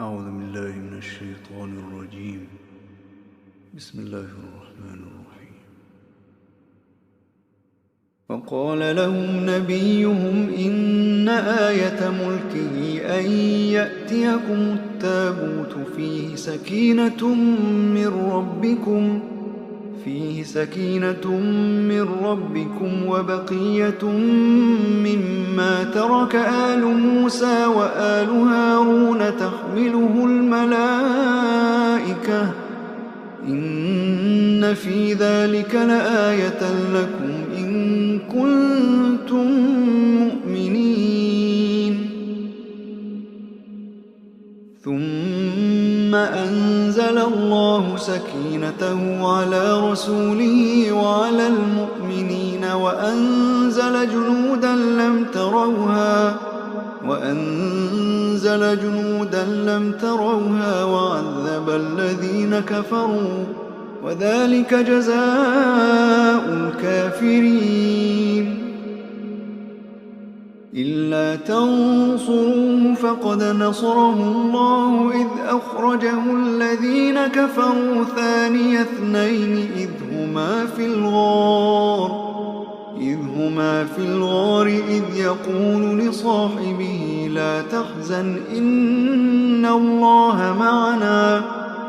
أعوذ بالله من الشيطان الرجيم. بسم الله الرحمن الرحيم. وقال لهم نبيهم إن آية ملكه أن يأتيكم التابوت فيه سكينة من ربكم وبقية مما ترك آل موسى وآل هارون تحمله الملائكة إن في ذلك لآية لكم إن كنتم مؤمنين. ثم أنزل الله سكينته على رسوله وعلى المؤمنين وأنزل جنودا لم تروها وعذب الذين كفروا وذلك جزاء الكافرين. إلا تنصروه فقد نصره الله إذ أخرجه الذين كفروا ثاني اثنين إذ هما في الغار إذ يقول لصاحبه لا تحزن إن الله معنا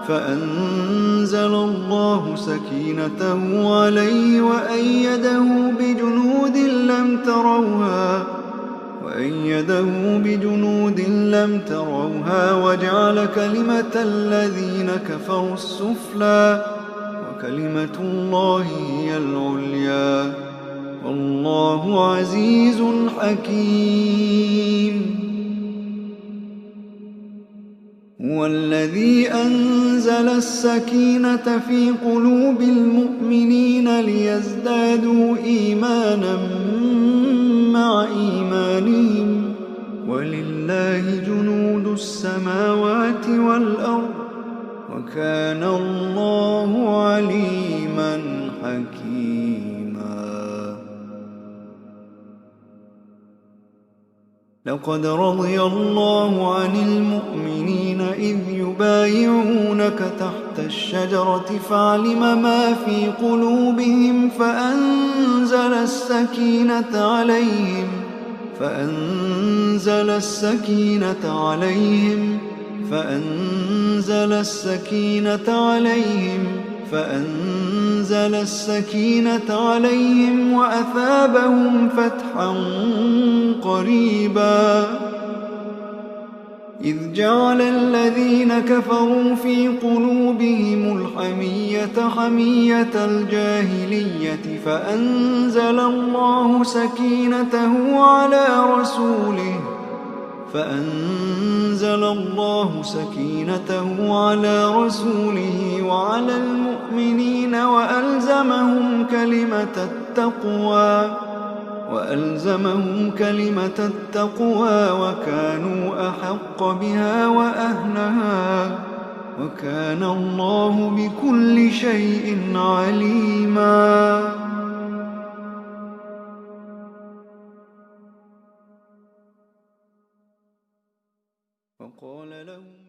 فأنزل الله سكينته عليه وأيده بجنود لم تروها وجعل كلمة الذين كفروا السفلى وكلمة الله هي العليا والله عزيز حكيم. هو الذي أنزل السكينة في قلوب المؤمنين ليزدادوا إيمانا مع إيمانهم ولله جنود السماوات والأرض وكان الله عليما حكيما. لقد رضي الله عن المؤمنين إذ يبايعونك تحت الشجرة فعلم ما في قلوبهم فأنزل السكينة عليهم وأثابهم فتحا قريبا. إذ جعل الذين كفروا في قلوبهم الحمية حمية الجاهلية فأنزل الله سكينته على رسوله وعلى المؤمنين وألزمهم كلمة التقوى وكانوا أحق بها وأهلها وكان الله بكل شيء عليما. وقال لهم